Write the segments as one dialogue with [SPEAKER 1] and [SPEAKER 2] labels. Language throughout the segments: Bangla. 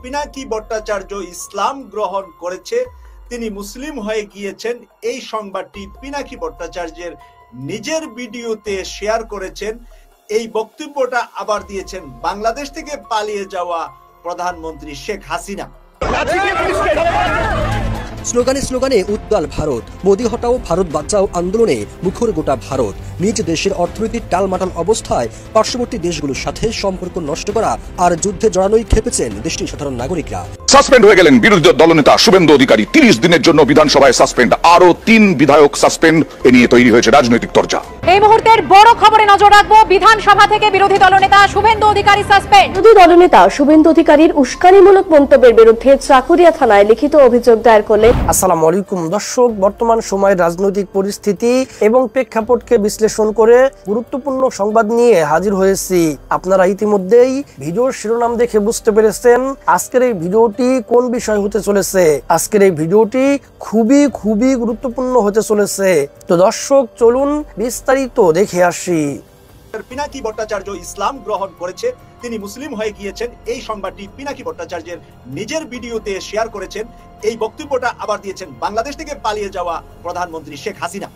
[SPEAKER 1] পিনাকি ভট্টাচার্য ইসলাম গ্রহণ করেছে, তিনি মুসলিম হয়ে গিয়েছেন, এই সংবাদটি পিনাকি ভট্টাচার্যের নিজের ভিডিওতে শেয়ার করেছেন। এই বক্তব্যটা আবার দিয়েছেন বাংলাদেশ থেকে পালিয়ে যাওয়া প্রধানমন্ত্রী শেখ হাসিনা।
[SPEAKER 2] স্লোগানে স্লোগানে উত্তাল ভারত, মোদি হটাও ভারত বাঁচাও আন্দোলনে মুখর গোটা ভারত। নিজ দেশের অর্থনীতির টালমাটাল অবস্থায় পার্শ্ববর্তী দেশগুলোর সাথে সম্পর্ক নষ্ট করা আর যুদ্ধে জড়ানোই খেপেছেন দেশটির সাধারণ নাগরিকরা।
[SPEAKER 3] সাসপেন্ড হয়ে গেলেন বিরোধী দলনেতা শুভেন্দু অধিকারী, 30 দিনের জন্য বিধানসভায় সাসপেন্ড, আরো 3 বিধায়ক সাসপেন্ড। এ নিয়ে তৈরি হয়েছে রাজনৈতিক তরজা।
[SPEAKER 4] এই মুহূর্তের বড় খবরে নজর রাখবো। বিধানসভা থেকে বিরোধী দলনেতা শুভেন্দু অধিকারী সাসপেন্ড।
[SPEAKER 5] বিরোধী দলনেতা শুভেন্দু অধিকারীর উস্কানিমূলক মন্তব্যের বিরুদ্ধে চাকুরিয়া থানায় লিখিত অভিযোগ দায়ের করলেন।
[SPEAKER 6] আসসালামু আলাইকুম দর্শক, বর্তমান সময়ের রাজনৈতিক পরিস্থিতি এবং প্রেক্ষাপটকে বিশ্লেষণ করে গুরুত্বপূর্ণ সংবাদ নিয়ে হাজির হয়েছি। আপনারা ইতিমধ্যেই ভিডিওর শিরোনাম দেখে বুঝতে পেরেছেন আজকের এই ভিডিওটি কোন বিষয় হতে চলেছে। আজকের এই ভিডিওটি খুবই গুরুত্বপূর্ণ হতে চলেছে। তো দর্শক চলুন বিস্তারিত দেখে আসি।
[SPEAKER 1] পিনাকি ভট্টাচার্য ইসলাম গ্রহণ করেছে, তিনি মুসলিম হয়ে গিয়েছেন, এই সংবাদটি পিনাকি ভট্টাচার্যের নিজের ভিডিওতে শেয়ার করেছেন। এই বক্তব্যটা আবার দিয়েছেন বাংলাদেশ থেকে পালিয়ে যাওয়া প্রধানমন্ত্রী শেখ হাসিনা।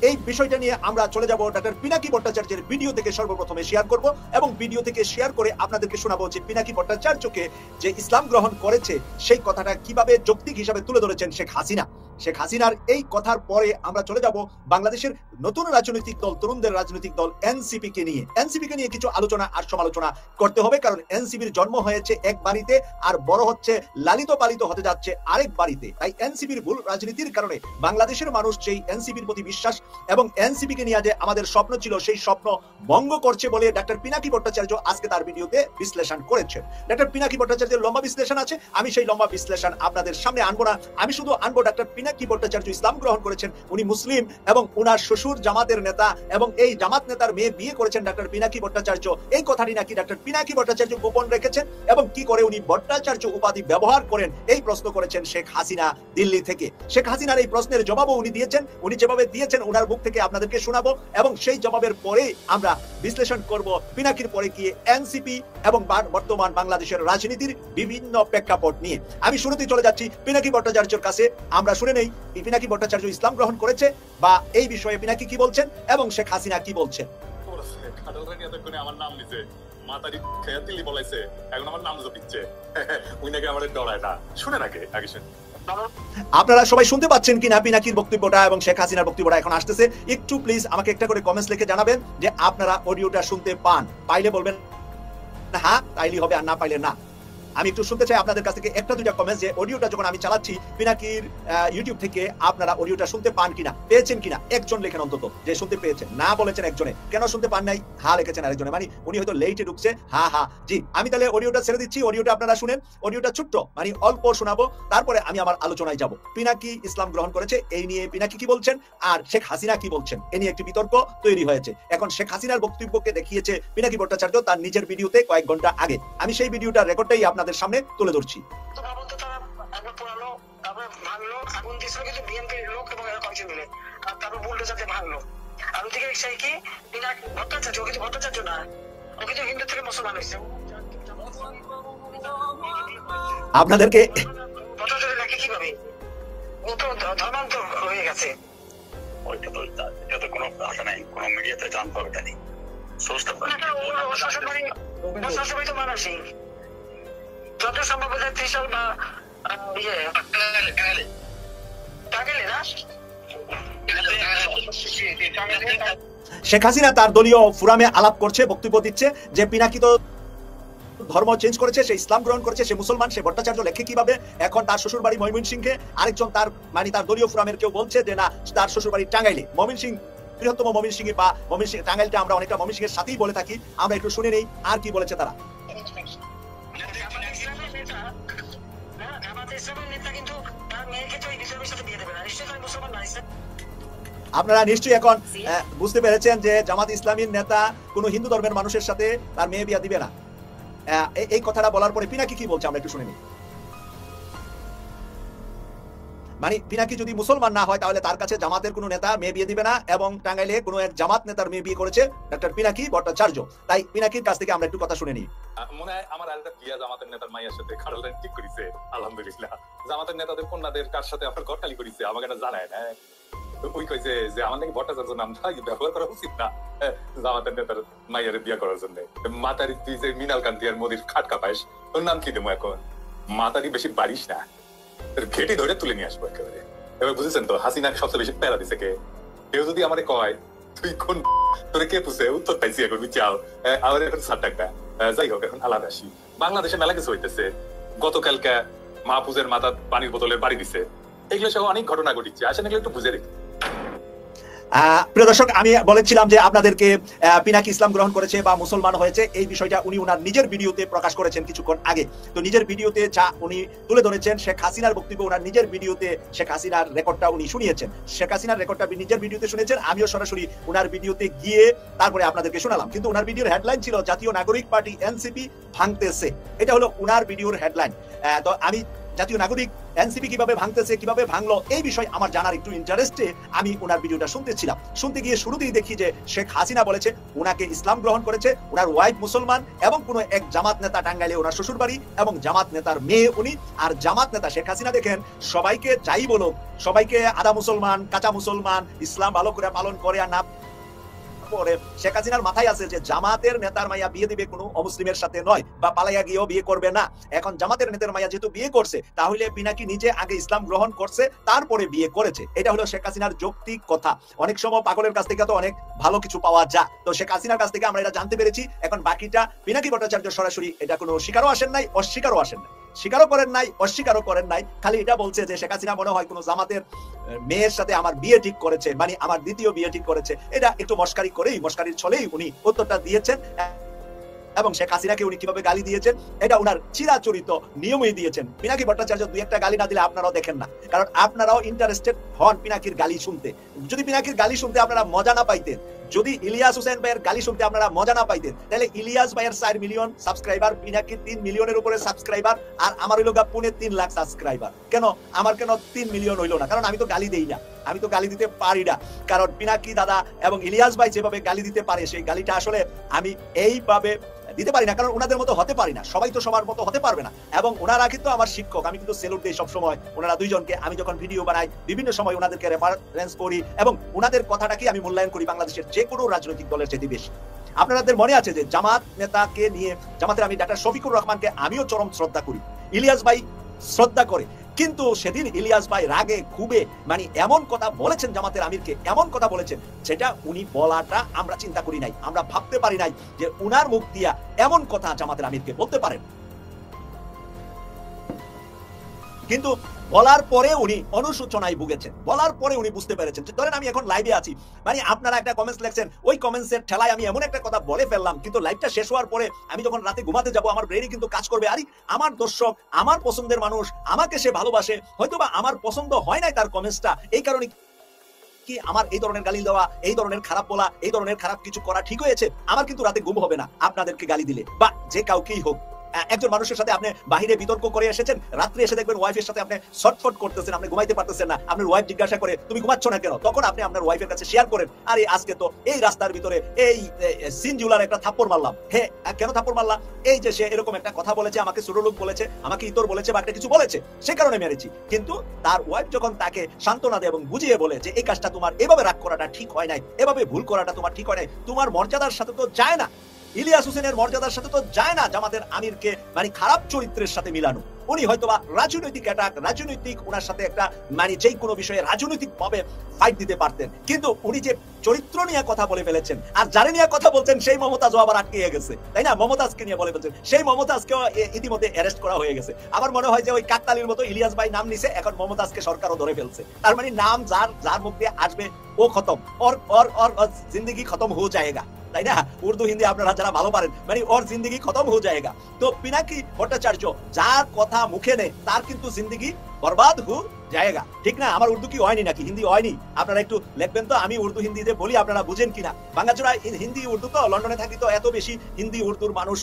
[SPEAKER 1] এই বিষয়টা নিয়ে আমরা চলে যাব ডক্টর পিনাকি ভট্টাচার্যের ভিডিও থেকে সর্বপ্রথমে শেয়ার করব এবং ভিডিও থেকে শেয়ার করে আপনাদেরকে শোনাবো যে পিনাকি ভট্টাচার্যকে যে ইসলাম গ্রহণ করেছে সেই কথাটা কিভাবে যৌক্তিক হিসাবে তুলে ধরেছেন শেখ হাসিনা। শেখ হাসিনার এই কথার পরে আমরা চলে যাব বাংলাদেশের নতুন রাজনৈতিক দল, তরুণদের রাজনৈতিক দল এনসিপি কে নিয়ে কিছু আলোচনা আর সমালোচনা করতে হবে, কারণ এনসিপির জন্ম হয়েছে এক বাড়িতে আর বড় হচ্ছে লালিত পালিত হতে যাচ্ছে আরেক বাড়িতে। তাই এনসিপির ভুল রাজনীতির কারণে বাংলাদেশের মানুষ সেই এনসিপির প্রতি বিশ্বাস এবং এনসিপি কে নিয়ে যে আমাদের স্বপ্ন ছিল সেই স্বপ্ন ভঙ্গ করছে বলে ডক্টর পিনাকি ভট্টাচার্য আজকে তার ভিডিওতে বিশ্লেষণ করেছেন। ডক্টর পিনাকি ভট্টাচার্যের লম্বা বিশ্লেষণ আছে, আমি সেই লম্বা বিশ্লেষণ আপনাদের সামনে আনবো না। আমি শুধু আনবো ডক্টর পিনাকি ভট্টাচার্য ইসলাম গ্রহণ করেছেন, উনি মুসলিম এবং উনার শ্বশুর জামাতের নেতা এবং এই জামাত নেতার মেয়ে বিয়ে করেছেন ডক্টর পিনাকি ভট্টাচার্য। এই কথাটি নাকি ডক্টর পিনাকি ভট্টাচার্য গোপন রেখেছেন এবং কি করে উনি ভট্টাচার্য উপাধি ব্যবহার করেন এই প্রশ্ন করেছেন শেখ হাসিনা দিল্লি থেকে। শেখ হাসিনার এই প্রশ্নের জবাবও উনি দিয়েছেন, উনি যেভাবে দিয়েছেন উনার মুখ থেকে আপনাদেরকে শোনাবো এবং সেই জবাবের পরে আমরা বিশ্লেষণ করব পিনাকির পরে গিয়ে এনসিপি এবং বর্তমান বাংলাদেশের রাজনীতির বিভিন্ন প্রেক্ষাপট নিয়ে। আমি শুরুতেই চলে যাচ্ছি পিনাকি ভট্টাচার্যের কাছে। আমরা শুনে নেই পিনাকি ভট্টাচার্য ইসলাম গ্রহণ করেছে বা এই বিষয়ে পিনাকি কি বলছেন এবং শেখ হাসিনা কি বলছেন।
[SPEAKER 7] আমার নাম দিছে মাতারি খেয়াতিলি বলাইছে, এখন আমার নাম জপিচ্ছে, উনি নাকি আমাদের ডরায় না। শুনে নাকি আগে শুনে।
[SPEAKER 1] আপনারা সবাই শুনতে পাচ্ছেন কিনা পিনাকির বক্তব্যটা এবং শেখ হাসিনার বক্তব্যটা এখন আসতেছে। একটু প্লিজ আমাকে একটা করে কমেন্টস লিখে জানাবেন যে আপনারা অডিওটা শুনতে পান। পাইলে বলবেন হ্যাঁ, তাইলে হবে, আর না পাইলে না। আমি একটু শুনতে চাই আপনাদের কাছ থেকে একটা দুইটা কমেন্টস যে অডিওটা যখন আমি চালাচ্ছি পিনাকির ইউটিউব থেকে আপনারা অডিওটা শুনতে পান কিনা, পেয়েছেন কিনা। একজন লেখেন অন্তত যে শুনতে পেয়েছেন, না বলেছেন একজনে, কেন শুনতে পান নাই হ্যাঁ লিখেছেন আরেকজনে, মানে উনি হয়তো লেটে ঢুকছে। হ্যাঁ জি, আমি তাহলে অডিওটা ছেড়ে দিচ্ছি, অডিওটা আপনারা শুনেন। অডিওটা ছোট্ট মানে অল্প শোনাবো, তারপরে আমি আমার আলোচনায় যাব। পিনাকি ইসলাম গ্রহণ করেছে এই নিয়ে পিনাকি কি বলছেন আর শেখ হাসিনা কি বলছেন, এ নিয়ে একটি বিতর্ক তৈরি হয়েছে। এখন শেখ হাসিনার বক্তব্যকে দেখিয়েছে পিনাকি ভট্টাচার্য তার নিজের ভিডিওতে কয়েক ঘন্টা আগে। আমি সেই ভিডিওটার রেকর্ডটাই আপনাদের সামনে তুলে ধরছি। আপনাদেরকে
[SPEAKER 8] ধর্মান্তর হয়ে গেছে, ওইটা তো কোনো কথা নাই, কোনো মিডিয়াতে জানতে হবে না। শ্বশুরবাড়ি তো মানুষই যত সম্ভব ত্রিশাল বা
[SPEAKER 1] শেখ হাসিনা তার দলীয় ফোরামে আলাপ করছে, বক্তব্য দিচ্ছে যে পিনাকি তো ধর্ম চেঞ্জ করেছে, সে ইসলাম গ্রহণ করেছে, সে মুসলমান। সে ভট্টাচার্য লেখে কিভাবে এখন তার শ্বশুর বাড়ি ময়মনসিংহে, আরেকজন তার মানে তার দলীয় ফোরামের কেউ বলছে যে না তার শ্বশুর বাড়ি টাঙ্গাইলে। ময়মনসিংহ বৃহত্তম ময়মনসিংহ বা ময়মনসিংহ টাঙ্গাইলটা আমরা অনেকটা ময়মনসিংহের সাথেই বলে থাকি। আমরা একটু শুনে নেই আর কি বলেছে তারা। আপনারা নিশ্চয়ই এখন বুঝতে পেরেছেন যে জামাত ইসলামীর নেতা কোন হিন্দু ধর্মের মানুষের সাথে তার মেয়ে বিয়া দিবে না। এই কথাটা বলার পরে পিনাকি কি বলছে আমরা একটু শুনে নিই। মানে পিনাকি যদি মুসলমান না হয় তাহলে তার কাছে জামাতের কোনো নেতা মেয়ে বিয়ে দিবে না, এবং টাঙ্গাইলে কোনো এক জামাত নেতার মেয়ে বিয়ে করেছে ডক্টর পিনাকি ভট্টাচার্য। তাই পিনাকির কাছ থেকে আমরা একটু কথা শুনে নিই।
[SPEAKER 7] মনে হয় আমার আরেকটা বিয়া জামাতের নেতার মাইয়ার সাথে খারাপ ঠিক করেছে, আলহামদুলিল্লাহ। জামাতের নেতাদের কন্যাদের কার সাথে আপনার ঘরটালি করেছে আমাকে এটা জানায় না। ওই কইছে যে আমার নাকি ভট্টাচার্য নামটা ব্যবহার করা উচিত না জামাতের নেতার মাইয়ারে বিয়া করার জন্য। মাতারি তুই যে মিনাল কান্তি আর মোদির খাটকা পাইস, তোর নাম কি দেবো এখন? মাতারি বেশি বাড়িস না, ঘেটি ধরে তুলে নিয়ে আসবো একেবারে। এবার বুঝেছেন তো হাসিনাকে সবচেয়ে বেশি প্যারা দিছে কে? কেউ যদি আমারে কয় তুই কোন, তোরে কে পুষে উত্তর পাইছি এখন চাও আমার এখন সাতটা। যাই হোক, এখন আলাদা আসি। বাংলাদেশে মেলা কিছু হইতেছে। গতকালকে মাহফুজের মাথা পানির বোতলে বাড়ি দিছে, এগুলো সব অনেক ঘটনা ঘটিচ্ছে। আসেন এগুলো একটু বুঝে দেখি।
[SPEAKER 1] প্রিয় দর্শক, আমি বলেছিলাম যে আপনাদেরকে পিনাকি ইসলাম গ্রহণ করেছে বা মুসলমান হয়েছে, এই বিষয়টা উনি ওনার নিজের ভিডিওতে প্রকাশ করেছেন কিছুক্ষণ আগে। তো নিজের ভিডিওতে যা উনি তুলে ধরেছেন, শেখ হাসিনার বক্তব্য ওনার নিজের ভিডিওতে শেখ হাসিনার রেকর্ডটা উনি শুনিয়েছেন। শেখ হাসিনার রেকর্ডটা নিজের ভিডিওতে শুনেছেন, আমিও সরাসরি ওনার ভিডিওতে গিয়ে তারপরে আপনাদেরকে শোনালাম। কিন্তু ওনার ভিডিওর হেডলাইন ছিল জাতীয় নাগরিক পার্টি এনসিপি ভাঙতেছে, এটা হলো ওনার ভিডিওর হেডলাইন। তো আমি জাতীয় নাগরিক এনসিপি কিভাবে ভাঙতেছে, কিভাবে ভাঙলো, এই বিষয় আমার জানার একটু ইন্টারেস্টে আমি ওনার ভিডিওটা শুনতেছিলাম। শুনতে গিয়ে শুরুতেই দেখি যে শেখ হাসিনা বলেছে ওনাকে ইসলাম গ্রহণ করেছে, ওনার ওয়াইফ মুসলমান, এবং কোনো এক জামাত নেতা টাঙ্গাইলে ওনার শ্বশুর বাড়ি, এবং জামাত নেতার মেয়ে উনি। আর জামাত নেতা শেখ হাসিনা দেখেন সবাইকে যাই বলো, সবাইকে আধা মুসলমান, কাঁচা মুসলমান, ইসলাম ভালো করে পালন করে আর না পরে শেখ হাসিনার মাথায় আছে যে জামাতের নেতার মাইয়া বিয়ে দিবে কোনো অমুসলিমের সাথে নয়, বা পালাইয়া গিয়েও বিয়ে করবে না। এখন জামাতের নেতার মাইয়া যেহেতু বিয়ে করছে, তাহলে পিনাকি নিজে আগে ইসলাম গ্রহণ করছে, তারপরে বিয়ে করেছে। এটা হলো শেখ হাসিনার যৌক্তিক কথা। অনেক সময় পাগলের কাছ থেকে তো অনেক ভালো কিছু পাওয়া যায়। তো শেখ হাসিনার কাছ থেকে আমরা এটা জানতে পেরেছি। এখন বাকিটা পিনাকি ভট্টাচার্য সরাসরি এটা কোনো স্বীকারও আসেন নাই, অস্বীকারও আসেন নাই, স্বীকারও করেন নাই, অস্বীকারও করেন নাই। খালি এটা বলছে যে শেখ হাসিনা মনে হয় কোনো জামাতের মেয়ের সাথে আমার বিয়ে ঠিক করেছে, মানে আমার দ্বিতীয় বিয়ে ঠিক করেছে। এটা একটু মস্কারি করেই, মস্কারির ছলেই উনি উত্তরটা দিয়েছেন। এবং শেখ হাসিনাকে উনি কিভাবে গালি দিয়েছেন এটা উনার চিরাচরিত নিয়মেই দিয়েছেন। পিনাকি ভট্টাচার্য দুই একটা গালি না দিলে আপনারাও দেখেন না, কারণ আপনারাও ইন্টারেস্টেড হন পিনাকির গালি শুনতে। যদি পিনাকির গালি শুনতে আপনারা মজা না পাইতেন, যদি ইলিয়াস হোসেন ভাইয়ের গালি শুনতে আপনারা মজা না পাইতেন, তাহলে ইলিয়াস ভাইয়ের 4 মিলিয়ন সাবস্ক্রাইবার, পিনাকির 3 মিলিয়নের উপরে সাবস্ক্রাইবার, আর আমার হইল 3 লাখ সাবস্ক্রাইবার। কেন আমার কেন 3 মিলিয়ন হইলো না? কারণ আমি তো গালি দেই না, আমি তো গালি দিতে পারি না। কারণ পিনাকি দাদা এবং ইলিয়াস ভাই যেভাবে গালি দিতে পারে, সেই গালিটা আসলে আমি এইভাবে দিতে পারি না, কারণ ওনাদের মতো হতে পারি না। সবাই তো সবার মতো হতে পারবে না। এবং ওনারা কিন্তু আমার শিক্ষক, আমি কিন্তু সেলুট দিই সবসময় ওনারা দুইজনকে। আমি যখন ভিডিও বানাই বিভিন্ন সময় ওনাদেরকে রেফারেন্স করি, এবং ওনাদের কথাটাকে আমি মূল্যায়ন করি বাংলাদেশের যে কোনো রাজনৈতিক দলের চেয়ে বেশি। আপনাদের মনে আছে যে জামাত নেতাকে নিয়ে, জামাতের আমি ডাক্তার শফিকুর রহমানকে আমিও চরম শ্রদ্ধা করি, ইলিয়াস ভাই শ্রদ্ধা করে। কিন্তু সেদিন ইলিয়াস ভাই রাগে খুবে মানে এমন কথা বলেছেন জামাতের আমিরকে, এমন কথা বলেছেন যেটা উনি বলাটা আমরা চিন্তা করি নাই, আমরা ভাবতে পারি নাই যে উনার মুখ দিয়া এমন কথা জামাতের আমিরকে বলতে পারেন। কিন্তু বলার পরে উনি অনুশোচনায় ভুগেছেন, বলার পরে উনি বুঝতে পেরেছেন। ধরেন আমি এখন লাইভে আছি, মানে আপনারা একটা কমেন্টস লেখছেন, ওই কমেন্টসের ঠেলায় আমি এমন একটা কথা বলে ফেললাম, কিন্তু লাইভটা শেষ হওয়ার পরে আমি যখন রাতে ঘুমাতে যাব, আমার ব্রেইনে কিন্তু কাজ করবে, আরে আমার দর্শক, আমার পছন্দের মানুষ, আমাকে সে ভালোবাসে, হয়তোবা আমার পছন্দ হয় নাই তার কমেন্টসটা, এই কারণে কি আমার এই ধরনের গালি দেওয়া, এই ধরনের খারাপ বলা, এই ধরনের খারাপ কিছু করা ঠিক হয়েছে? আমার কিন্তু রাতে ঘুম হবে না আপনাদেরকে গালি দিলে, বা যে কাউকেই হোক। একজন মানুষের সাথে আপনি বাহিরে বিতর্ক করে এসেছেন, রাত্রে এসে দেখবেন ওয়াইফের সাথে আপনি ছটফট করতেছেন, আপনি ঘুমাইতে পারতেছেন না, আপনার ওয়াইফ জিজ্ঞাসা করে তুমি ঘুমাচ্ছ না কেন, তখন আপনি আপনার ওয়াইফের কাছে শেয়ার করেন, আরে আজকে তো এই রাস্তার ভিতরে এই সিনজুলার একটা থাপ্পড় মারলাম। হ্যাঁ, কেন থাপ্পড় মারলাম? এই যে সে এরকম একটা কথা বলেছে, আমাকে ছোটলোক বলেছে, আমাকে ইতর বলেছে, বা একটা কিছু বলেছে, সে কারণে মেরেছি। কিন্তু তার ওয়াইফ যখন তাকে সান্ত্বনা দেয় এবং বুঝিয়ে বলে যে এই কাজটা তোমার এভাবে রাগ করাটা ঠিক হয় নাই, এভাবে ভুল করাটা তোমার ঠিক হয় নাই, তোমার মর্যাদার সাথে তো যায় না, ইলিয়াস হোসেনের মর্যাদার সাথে তো যায় না জামাতের আমিরকে মানে খারাপ চরিত্রের সাথে মিলানো। উনি হয়তোবা রাজনৈতিক অ্যাটাক, রাজনৈতিক ওনার সাথে একটা মানে যে কোনো বিষয়ে রাজনৈতিক ভাবে ফাইট দিতে পারতেন, কিন্তু উনি যে চরিত্র নিয়ে কথা বলে ফেলেছেন, আর যারে নিয়ে কথা বলছেন সেই মমতাজও আবার আটকে গেছে, তাই না? মমতাজকে নিয়ে বলে ফেলছেন, সেই মমতাজকেও ইতিমধ্যে অ্যারেস্ট করা হয়ে গেছে। আমার মনে হয় যে ওই কাকতালির মতো ইলিয়াস ভাই নাম নিছে, এখন মমতাজকে সরকারও ধরে ফেলছে। তার মানে নাম যার যার মুখ দিয়ে আসবে ও খতম, ওর জিন্দগি খতম হয়ে যায়গা, তাই না? উর্দু হিন্দি আপনারা যারা ভালো পারেন, মানে ওর জিন্দগি খতম হয়ে যায়গা। তো পিনাকি ভট্টাচার্য যার কথা মুখে নেয় তার কিন্তু জিন্দগি বরবাদ হয়ে জায়গা, ঠিক না? আমার উর্দু কি হয়নি নাকি, হিন্দি হয়নি? আপনারা একটু লিখবেন তো, আমি উর্দু হিন্দি যে বলি আপনারা বুঝেন কিনা। বাঙ্গাচোরা হিন্দি উর্দু, তো লন্ডনে থাকি তো এত বেশি হিন্দি উর্দুর মানুষ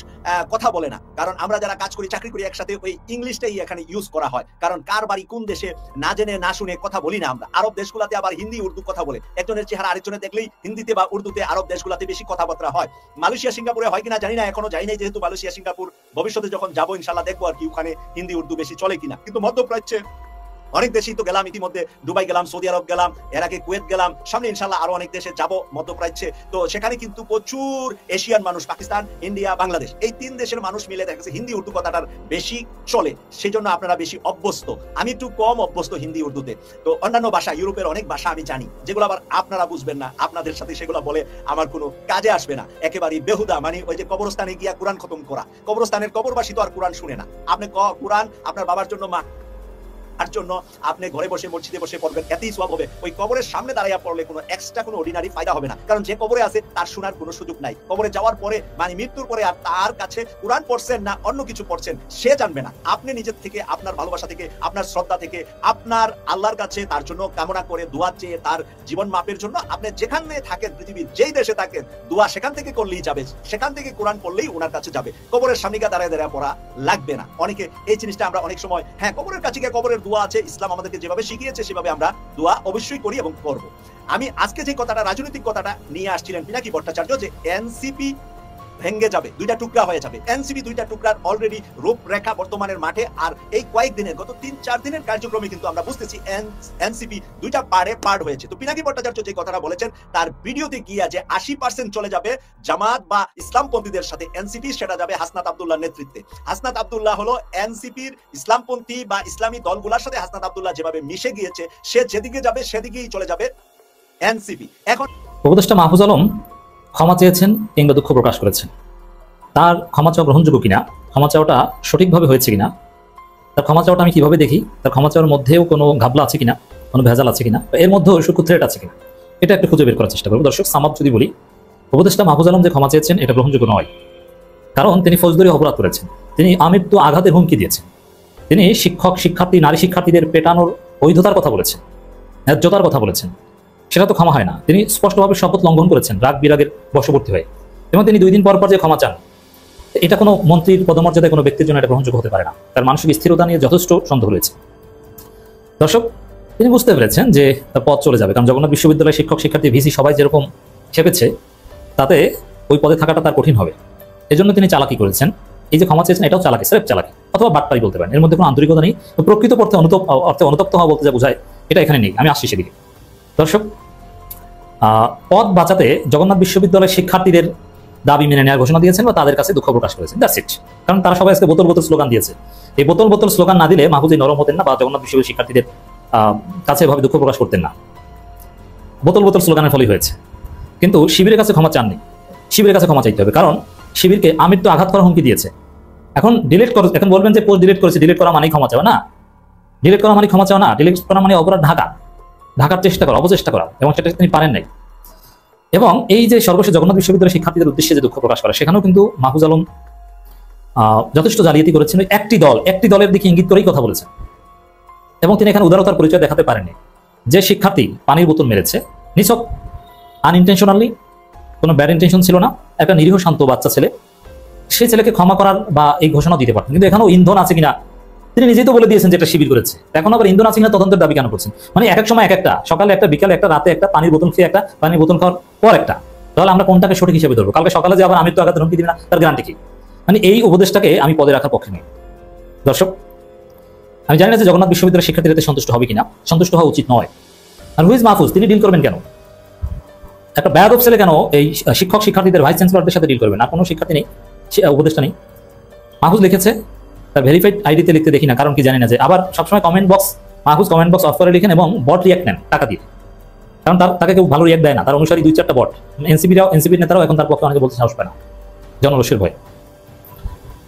[SPEAKER 1] কথা বলে না, কারণ আমরা যারা কাজ করি চাকরি করি একসাথে ওই ইংলিশটাই এখানে ইউজ করা হয়, কারণ কার বাড়ি কোন দেশে না জেনে না শুনে কথা বলি না আমরা। আরব দেশগুলোতে আবার হিন্দি উর্দু কথা বলে, একজনের চেহারা আরেকজনের দেখলেই হিন্দিতে বা উর্দুতে আরব দেশগুলোতে বেশি কথাবার্তা হয়। মালয়েশিয়া সিঙ্গাপুরে হয় কিনা জানি না, এখনো যাই নাই যেহেতু মালয়েশিয়া সিঙ্গাপুর, ভবিষ্যতে যখন যাবো ইনশাল্লাহ দেখবো আর কি ওখানে হিন্দি উর্দু বেশি চলে কিনা। কিন্তু মধ্যপ্রাচ্যে অনেক দেশেই তো গেলাম, ইতিমধ্যে দুবাই গেলাম, সৌদি আরব গেলাম, এর আগে কুয়েত গেলাম, সামনে ইনশাল্লাহ আরো অনেক দেশে যাব মধ্যপ্রাচ্যে। তো সেখানে কিন্তু প্রচুর এশিয়ান মানুষ, পাকিস্তান, ইন্ডিয়া, বাংলাদেশ, এই 3 দেশের মানুষ মিলে দেখা গেছে হিন্দি উর্দু কথাটার বেশি চলে, সেই জন্য আপনারা বেশি অভ্যস্ত। আমি একটু কম অভ্যস্ত হিন্দি উর্দুতে। তো অন্যান্য ভাষা, ইউরোপের অনেক ভাষা আমি জানি, যেগুলো আবার আপনারা বুঝবেন না, আপনাদের সাথে সেগুলো বলে আমার কোনো কাজে আসবে না, একেবারেই বেহুদা। মানে ওই যে কবরস্থানে গিয়া কোরআন খতম করা, কবরস্থানের কবরবাসী তো আর কোরআন শুনে না। আপনি কোরআন আপনার বাবার জন্য, মা আর জন্য আপনি ঘরে বসে মসজিদে বসে পড়বেন, এতেই সওয়াব হবে। ওই কবরের সামনে দাঁড়াইয়া পড়লে কোনো এক্সট্রা কোনো অর্ডিনারি ফায়দা হবে না, কারণ যে কবরে আছে তার শোনার কোনো সুযোগ নাই। কবরে যাওয়ার পরে মানে মৃত্যুর পরে আর তার কাছে কোরআন পড়ছেন না অন্য কিছু পড়ছেন সে জানবে না। আপনি নিজের থেকে, আপনার ভালোবাসা থেকে, আপনার শ্রদ্ধা থেকে, আপনার আল্লাহর কাছে তার জন্য কামনা করে দোয়া চেয়ে তার জীবন মাপের জন্য আপনি যেখানে থাকেন, পৃথিবীর যেই দেশে থাকেন, দোয়া সেখান থেকে করলেই যাবে, সেখান থেকে কোরআন পড়লেই ওনার কাছে যাবে। কবরের সামনে গিয়ে দাঁড়ায় দাঁড়ায় পড়া লাগবে না। অনেকে এই জিনিসটা আমরা অনেক সময়, হ্যাঁ কবরের কাছে গিয়ে, কবরের দোয়া আছে, ইসলাম আমাদের যেভাবে শিখিয়েছে সেভাবে আমরা দোয়া অবশ্যই করি এবং করব। আমি আজকে যে কথাটা, রাজনৈতিক কথাটা নিয়ে আসছিলেন পিনাকি ভট্টাচার্য, যে এনসিপি ভেঙে যাবে, 2টা টুকরা হয়ে যাবে। এনসিপি 2টা টুকরার অলরেডি রূপরেখা বর্তমানের মাঠে, আর এই কয়েকদিনের, গত 3-4 দিনের কার্যক্রমে কিন্তু আমরা বুঝতেছি এনসিপি 2টা পার্ট হয়েছে। তো পিনাকি ভট্টাচার্য যে কথাটা বলেছেন তার ভিডিওতে গিয়া যে 80% চলে যাবে জামাত বা ইসলামপন্থীদের সাথে এনসিপি, সেটা যাবে হাসনাত আব্দুল্লাহর নেতৃত্বে। হাসনাত আব্দুল্লাহ হলো এনসিপির ইসলামপন্থী বা ইসলামী দলগুলোর সাথে হাসনাত আব্দুল্লাহ যেভাবে মিশে গিয়েছে, সে যেদিকে যাবে সেদিকেই চলে যাবে এনসিপি। এখন
[SPEAKER 9] উপদেষ্টা মাহফুজ আলম ক্ষমা চেয়েছেন কিংবা দুঃখ প্রকাশ করেছেন, তার ক্ষমা চাওয়া গ্রহণযোগ্য কিনা, ক্ষমা চাওয়াটা সঠিকভাবে হয়েছে কিনা, তার ক্ষমা চাওয়াটা আমি কিভাবে দেখি, তার ক্ষমা চাওয়ার মধ্যেও কোনো ঘাবলা আছে কিনা, কোনো ভেজাল আছে কিনা, এর মধ্যেও সুখু থ্রেট আছে কিনা, এটা একটু খুঁজে বের করার চেষ্টা করব। দর্শক, সামাপ যদি বলি, উপদেষ্টা মাহফুজ আলম যে ক্ষমা চেয়েছেন এটা গ্রহণযোগ্য নয়, কারণ তিনি ফৌজদারি অপরাধ করেছেন, তিনি আমৃত্যু আঘাতের হুমকি দিয়েছেন, তিনি শিক্ষক, শিক্ষার্থী, নারী শিক্ষার্থীদের পেটানোর বৈধতার কথা বলেছেন, ন্যায্যতার কথা বলেছেন, সেটা তো ক্ষমা হয় না। তিনি স্পষ্টভাবে শপথ লঙ্ঘন করেছেন রাগ বিরাগের বশবর্তী হয়ে, এবং তিনি 2 দিন পর পর যে ক্ষমা চান, এটা কোনো মন্ত্রীর পদমর্যাদায় কোনো ব্যক্তির জন্য এটা গ্রহণযোগ্য হতে পারে না। তার মানসিক স্থিরতা নিয়ে যথেষ্ট সন্দেহ রয়েছে। দর্শক, তিনি বুঝতে পেরেছেন যে তার পথ চলে যাবে, কারণ জগন্নাথ বিশ্ববিদ্যালয়ের শিক্ষক, শিক্ষার্থী, ভিসি সবাই যেরকম খেপেছে, তাতে ওই পদে থাকাটা তার কঠিন হবে। এজন্য তিনি চালাকি করেছেন। এই যে ক্ষমা চেয়েছেন এটাও চালাকি, স্রেফ চালাকি, অথবা বাটপারি বলতে পারেন। এর মধ্যে কোনো আন্তরিকতা নেই, প্রকৃত অর্থে অনুতপ্ত হওয়া বলতে যা বোঝায় এটা এখানে নেই। আমি আসছি সেদিকে। দর্শক, পদ বাঁচাতে জগন্নাথ বিশ্ববিদ্যালয়ের শিক্ষার্থীদের দাবি মেনে নেওয়ার ঘোষণা দিয়েছেন বা তাদের কাছে দুঃখ প্রকাশ করেছেন, দ্যাটস ইট। কারণ তারা সবাই আজকে বোতল বোতল স্লোগান দিয়েছে। এই বোতল বোতল স্লোগান না দিলে মাহফুজ নরম হতেন না, বা জগন্নাথ বিশ্ববিদ্যালয়ের শিক্ষার্থীদের কাছে এভাবে দুঃখ প্রকাশ করতেন না। বোতল বোতল স্লোগানের ফলেই হয়েছে। কিন্তু শিবিরের কাছে ক্ষমা চাননি, শিবিরের কাছে ক্ষমা চাইতে হবে, কারণ শিবিরকে আমৃত্যু আঘাত করার হুমকি দিয়েছে। এখন ডিলিট করে, এখন বলবেন যে পোস্ট ডিলিট করেছে, ডিলিট করা মানেই ক্ষমা চাওয়া না, ডিলিট করা মানে ক্ষমা চাওয়া না, ডিলিট করা মানে অপরাধ ঢাকার চেষ্টা করা, অপচেষ্টা করা, এবং সেটা তিনি পারেন নাই। এবং এই যে সর্বশেষ জগন্নাথ বিশ্ববিদ্যালয়ের শিক্ষার্থীদের উদ্দেশ্যে যে দুঃখ প্রকাশ করা, সেখানেও কিন্তু মাহফুজ আলম যথেষ্ট জালিয়াতি করেছেন। একটি দলের দিকে ইঙ্গিত করেই কথা বলেছেন, এবং তিনি এখানে উদারতার পরিচয় দেখাতে পারেননি। যে শিক্ষার্থী পানির বোতল মেরেছে, নিছক আনইনটেনশনালি, কোনো ব্যাড ইন্টেনশন ছিল না, একটা নিরীহ শান্ত বাচ্চা ছেলে, সেই ছেলেকে ক্ষমা করার বা এই ঘোষণা দিতে পারতেন। কিন্তু এখানেও ইন্ধন আছে কিনা তিনি নিজেই তো বলে দিয়েছেন যে এটা শিবির করেছে, এখন আবার ইন্ধন আছে কিনা তদন্তের দাবি কেন করছেন? মানে এক এক সময় এক একটা, সকালে একটা, বিকালে একটা, রাতে একটা, পানির বোতল খেয়ে একটা, পানির বোতল খাওয়ার পর একটা। তাহলে আমরা কোনটাকে সঠিক হিসেবে ধরবো? কালকে সকালে যে আবার আমৃত্যু আঘাতের হুমকি দিবে না, তার গ্যারান্টি কি? মানে এই উপদেশটাকে আমি পদে রাখার পক্ষে নেই। দর্শক, আমি জানি না যে জগন্নাথ বিশ্ববিদ্যালয়ের শিক্ষার্থীরা সন্তুষ্ট হবে কিনা, সন্তুষ্ট হওয়া উচিত নয়। আর হুইজ মাহফুজ, তিনি ডিল করবেন কেন? একটা বেয়াদব ছেলে কেন এই শিক্ষক, শিক্ষার্থীদের, ভাইস চ্যান্সেলরদের সাথে ডিল করবেন? আর কোনো শিক্ষার্থী নেই, উপদেশটা নেই। মাহফুজ লিখেছে, তার ভেরিফাইড আইডিতে লিখতে দেখি না, কারণ কি জানি না যে আবার সবসময় comment box, Mahfuz comment box of করে লিখেন এবং বট রিয়াক্ট নেন টাকা দিয়ে, কারণ তাকে কেউ ভালো রিয়াক্ট দেয় না, তার অনুসারী 2-4টা বট। এনসিপির নেতারাও এখন তার পক্ষে অনেকে বলতে সাহস পায় না, জনরোষের ভয়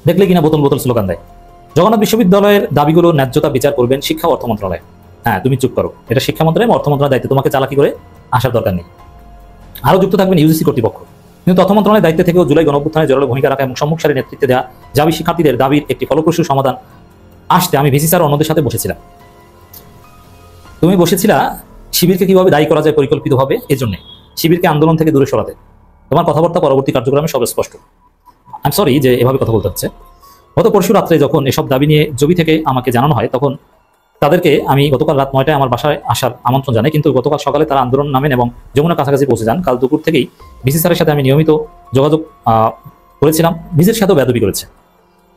[SPEAKER 9] দেখলে কিনা বোতল বোতল স্লোগান দেয়। জগন্নাথ বিশ্ববিদ্যালয়ের দাবিগুলো ন্যায্যতা বিচার করবেন শিক্ষা অর্থ মন্ত্রণালয়। হ্যাঁ, তুমি চুপ করো, এটা শিক্ষা মন্ত্রণালয়, অর্থ মন্ত্রণালয়ের দায়িত্ব, তোমাকে চালাকি করে আসার দরকার নেই। আরও যুক্ত থাকবেন ইউজিসি কর্তৃপক্ষ। কিন্তু তথ্য মন্ত্রণালয়ের দায়িত্ব থেকেও জুলাই গণঅভ্যুত্থানে জোরালো ভূমিকা রাখা এবং সম্মুখ সারির নেতৃত্বে দেওয়া জাবি শিক্ষার্থীদের দাবির একটি ফলপ্রসূ সমাধান আসতে আমি ভিসি স্যার অন্যদের সাথে বসেছিলাম। তুমি বসেছিলা শিবিরকে কিভাবে দায়ী করা যায় পরিকল্পিতভাবে, এজন্য শিবিরকে আন্দোলন থেকে দূরে সরাতে। তোমার কথাবার্তা পরবর্তী কার্যক্রমে সব স্পষ্ট। আই সরি যে এভাবে কথা বলতে হচ্ছে। গত পরশু রাত্রে যখন এসব দাবি নিয়ে জবি থেকে আমাকে জানানো হয়, তখন তাদেরকে আমি গতকাল রাত 9টায় আমার বাসায় আসার আমন্ত্রণ জানাই, কিন্তু গতকাল সকালে তারা আন্দোলন নামেন এবং যমুনার কাছাকাছি পৌঁছে যান। কাল দুপুর থেকেই ভিসি স্যারের সাথে আমি নিয়মিত যোগাযোগ করেছিলাম, ভিসির সাথেও বেয়াদবি করেছে।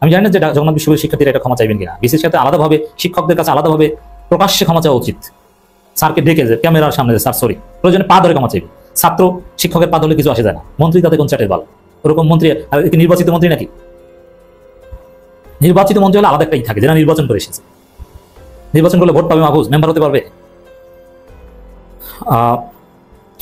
[SPEAKER 9] আমি জানি না যে জগন্নাথ বিশ্ববিদ্যালয়ের শিক্ষার্থীরা এটা ক্ষমা চাইবেন কিনা। ভিসির সাথে আলাদাভাবে শিক্ষকদের কাছে আলাদাভাবে প্রকাশ্যে ক্ষমা চাওয়া উচিত। স্যারকে ডেকে যে ক্যামেরার সামনে, স্যার সরি, প্রয়োজনে পা ধরে ক্ষমা চাইবে। ছাত্র শিক্ষকের পা ধরলে কিছু আসে যায় না, মন্ত্রী তাতে কোন চাটের বাল। ওরকম মন্ত্রী আর নির্বাচিত মন্ত্রী নাকি? নির্বাচিত মন্ত্রী হলে আলাদা একটাই থাকে, যারা নির্বাচন করে এসেছে। নির্বাচন করলে ভোট পাবে মাহফুজ, মেম্বার হতে পারবে।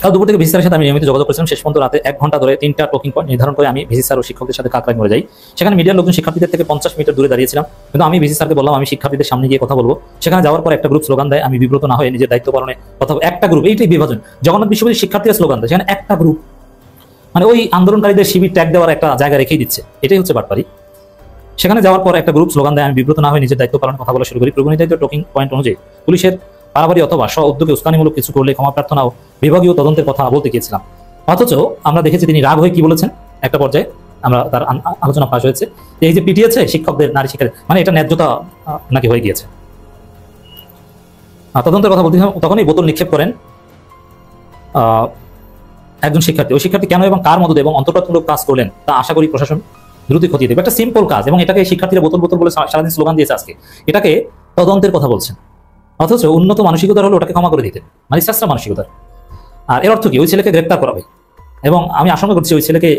[SPEAKER 9] কাল দুপুর থেকে ভিসি স্যারের সাথে আমি নিয়মিত যোগাযোগ করেছিলাম। শেষ পর্যন্ত রাতে 1 ঘন্টা ধরে 3টা টকিং পয়েন্ট নির্ধারণ করে আমি ভিসি স্যার ও শিক্ষকদের সাথে কাকরাই মরে যাই। সেখানে মিডিয়ার লোকজন শিক্ষার্থীদের থেকে 50 মিটার দূরে দাঁড়িয়েছিলাম, কিন্তু আমি ভিসি স্যারকে বললাম আমি শিক্ষার্থীদের সামনে গিয়ে কথা বলবো। সেখানে যাওয়ার পর একটা গ্রুপ স্লোগান দেয়, আমি বিব্রত না হয়ে নিজের দায়িত্ব পালনে কথা। একটা গ্রুপ, এইটাই বিভাজন। জগন্নাথ বিশ্ববিদ্যালয়ের শিক্ষার্থীরা স্লোগান দেয়, সেখানে একটা গ্রুপ, মানে ওই আন্দোলনকারীদের শিবির ট্যাগ দেওয়ার একটা জায়গা রেখেই দিচ্ছে। এটাই হচ্ছে বাটপারি। সেখানে যাওয়ার পর একটা গ্রুপ স্লোগান দেয়, আমি বিব্রত না হয়ে নিজের দায়িত্ব পালন কথা বলা শুরু করি। প্রবণিত টকিং পয়েন্ট অনুযায়ী পুলিশের পারাবারি অথবা স্ব উদ্যোগে উস্কানিমূলক কিছু করলে ক্ষমা প্রার্থনা ও বিভাগীয় তদন্তের কথা বলতে গিয়েছিলাম। অথচ আমরা দেখেছি তিনি রাগ হয়ে কি বলেছেন। একটা পর্যায়ে আমরা তার আলোচনা ফাঁস হয়েছে, এই যে পিটিয়েছে শিক্ষকদের, নারী শিক্ষার্থী, মানে এটা ন্যায্যতা নাকি হয়ে গিয়েছে। তদন্তের কথা বলতে তখনই বোতল নিক্ষেপ করেন একজন শিক্ষার্থী। ওই শিক্ষার্থী কেন এবং কার মদদে এবং অন্তর্পাতমূলক কাজ করলেন তা আশা করি প্রশাসন দ্রুত খতিয়ে দেবে। একটা সিম্পল কাজ, এবং এটাকে শিক্ষার্থীরা বোতল বোতল বলে সারাদিন স্লোগান দিয়েছে। আজকে এটাকে তদন্তের কথা বলছেন, অথচ উন্নত মানসিকতার হলে ওটাকে ক্ষমা করে দিতেন, মানে শাস্ত্র মানসিকতার। আর এর অর্থ কি? ওই ছেলেকে গ্রেপ্তার করা হয়। এবং আমি আশঙ্কা করছি ওই ছেলেকে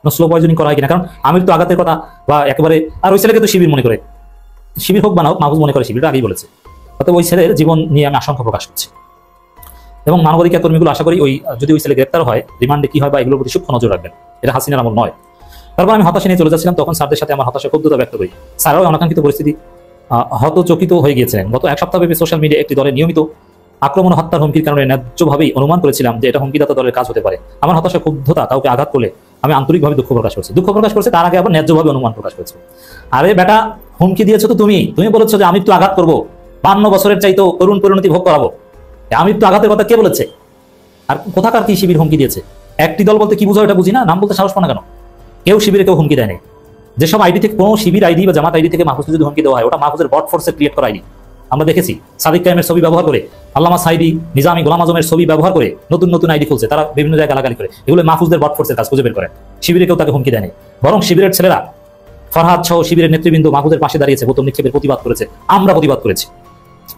[SPEAKER 9] স্লো পয়জনিং করা হয় কিনা, কারণ আমির তো আঘাতের কথা বা একেবারে, আর ওই ছেলেকে তো শিবির মনে করে, শিবির হোক বা না হোক মাহফুজ মনে করে শিবিরটা আগেই বলেছে। অর্থাৎ ওই ছেলের জীবন নিয়ে আমি আশঙ্কা প্রকাশ করছি। এবং মানবাধিকার কর্মীগুলো আশা করি যদি ওই ছেলে গ্রেপ্তার হয়, রিমান্ডে কি হয় বা এগুলোর প্রতি সূক্ষ্ম নজর রাখবেন। এটা হাসিনার আমল নয়। তারপর আমি হতাশা নিয়ে চলে যাচ্ছিলাম, তখন স্যারদের সাথে আমার হতাশা ক্ষুব্ধতা ব্যক্ত করি। স্যাররাও অনাকাঙ্ক্ষিত পরিস্থিতি হতচকিত হয়ে গিয়েছিলেন। গত 1 সপ্তাহব্যাপী সোশ্যাল মিডিয়া একটি দলের নিয়মিত আক্রমণ হত্যার হুমকির কারণে ন্যায্যভাবেই অনুমান করেছিলাম যে এটা হুমকিদাতা দলের কাজ হতে পারে। আমার হতাশা ক্ষুব্ধতা কাউকে আঘাত করলে আমি আন্তরিকভাবে দুঃখ প্রকাশ করছি, তার আগে আবার ন্যায্যভাবে অনুমান প্রকাশ করেছে। আরে বেটা, হুমকি দিয়েছো তো তুমি বলেছো যে আমি তো আঘাত করবো, 52 বছরের চাইতেও করুণ পরিণতি ভোগ করাবো। আমি তো আঘাতের কথা কে বলেছে? আর কোথাকার কি শিবির হুমকি দিয়েছে? একটি দল বলতে কি বুঝো এটা বুঝি না, নাম বলতে সাহস পাও না কেন? কেউ শিবিরে কেউ হুমকি দেয়নি। যেসব আইডি থেকে কোনো শিবির আইডি বা জামাত আইডি থেকে মাহফুজকে যদি হুমকি দেওয়া হয়, ওটা মাহফুজের বট ফোর্সে ক্রিয়েট করা আইডি। আমরা দেখেছি সাদিক কায়েমের ছবি ব্যবহার করে, আল্লামা সাইদি, নিজামী, গোলাম আজমের ছবি ব্যবহার করে নতুন নতুন আইডি খুলছে, তারা বিভিন্ন জায়গায় গালাগালি করে। এগুলো মাহফুজদের বট ফোর্সের কাজ, খুঁজে বের করেন। শিবিরে কেউ তাকে হুমকি দেয়নি, বরং শিবিরের ছেলেরা, ফরহাদ সহ শিবিরের নেতৃবৃন্দ মাহফুজের পাশে দাঁড়িয়েছে, বোতল নিক্ষেপের প্রতিবাদ করেছে, আমরা প্রতিবাদ করেছি।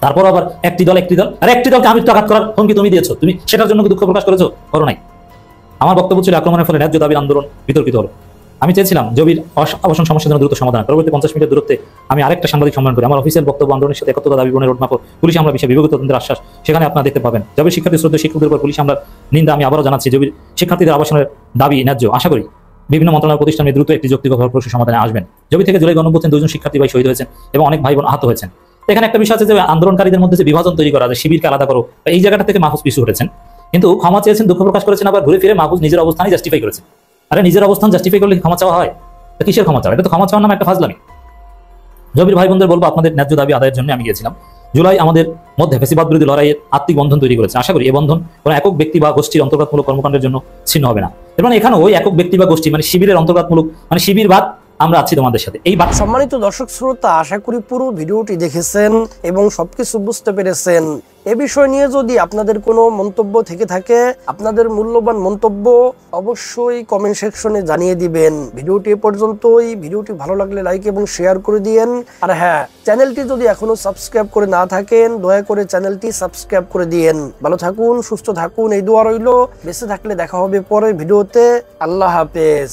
[SPEAKER 9] তারপর আবার একটি দল আর একটি দলকে আমি তো আঘাত করার হুমকি তুমি দিয়েছো, তুমি সেটার জন্য দুঃখ প্রকাশ করেছো? করো নাই। আমার বক্তব্য ছিল আক্রমণের ফলে ন্যায্য দাবির আন্দোলন বিতর্কিত হলো। আমি চেয়েছিলাম জবির আবাসন সমস্যার জন্য দ্রুত সমাধান। পরবর্তী 50 মিনিটের দূরত্বে আমি আরেকটা সাংবাদিক সম্মেলন করি। আমার অফিসিয়াল বক্তব্য আন্দোলনের সাথে একত্রতা দাবি পূরণের রোডম্যাপ পুলিশ আমরা বিষয়ে বিভাগীয় তদন্তের আশ্বাস সেখানে আপনারা দেখতে পাবেন। জবির শিক্ষার্থী শ্রদ্ধা শিক্ষকদের উপর পুলিশ আমরা নিন্দা আমি আবারও জানাচ্ছি। জবির শিক্ষার্থীদের আবাসনের দাবি ন্যায্য, আশা করি বিভিন্ন মন্ত্রণালয় প্রতিষ্ঠানে দ্রুত একটি যৌক্তিক ফলপ্রসূ সমাধানে আসবেন। জবি থেকে জুলাই গণঅভ্যুত্থানে 2 জন শিক্ষার্থী ভাই শহীদ হয়েছেন এবং অনেক ভাই বোন আহত হয়েছেন। এখানে একটা বিষয় আছে যে আন্দোলনকারীদের মধ্যে যে বিভাজন তৈরি করা, যে শিবিরকে আলাদা করো, এই জায়গাটা থেকে মাহফুজ পিছু উঠেছেন, কিন্তু ক্ষমা চেয়েছেন, দুঃখ প্রকাশ করেছেন, আবার ঘুরে ফিরে মাহফুজ নিজের অবস্থানই জাস্টিফাই করেছেন। আরে নিজের অবস্থান জাস্টিফাই করলে ক্ষমা চাওয়া হয়? কিসের ক্ষমা চাওয়া? এটা তো ক্ষমা চাওয়ার নাম একটা ফাজলামি। জবির ভাই বোনদের বলবো, আপনাদের ন্যায্য দাবি আদায়ের জন্য আমি গিয়েছিলাম। জুলাই আমাদের মধ্যে ফ্যাসিবাদ বিরোধী লড়াইয়ের আত্মিক বন্ধন তৈরি করেছে। আশা করি এই বন্ধন কোনো একক ব্যক্তি বা গোষ্ঠীর অন্তর্ঘাতমূলক কর্মকাণ্ডের জন্য ছিন্ন হবে না। এর মানে এখানে ওই একক ব্যক্তি বা গোষ্ঠী মানে শিবিরের অন্তর্ঘাতমূলক, মানে শিবিরবাদ, আমরা আছি তোমাদের সাথে। এই
[SPEAKER 6] সম্মানিত দর্শক শ্রোতা, আশা করি পুরো ভিডিওটি দেখেছেন এবং সবকিছু বুঝতে পেরেছেন। এ বিষয় নিয়ে যদি আপনাদের কোনো মন্তব্য থেকে থাকে, আপনাদের মূল্যবান মন্তব্য অবশ্যই কমেন্ট সেকশনে জানিয়ে দিবেন। ভিডিওটি এ পর্যন্তই। ভিডিওটি ভালো লাগলে লাইক এবং শেয়ার করে দিয়েন। আর হ্যাঁ, চ্যানেলটি যদি এখনো সাবস্ক্রাইব করে না থাকেন, দয়া করে চ্যানেলটি সাবস্ক্রাইব করে দিয়েন। ভালো থাকুন, সুস্থ থাকুন, এই দোয়া রইল। বেঁচে থাকলে দেখা হবে পরের ভিডিওতে। আল্লাহ হাফেজ।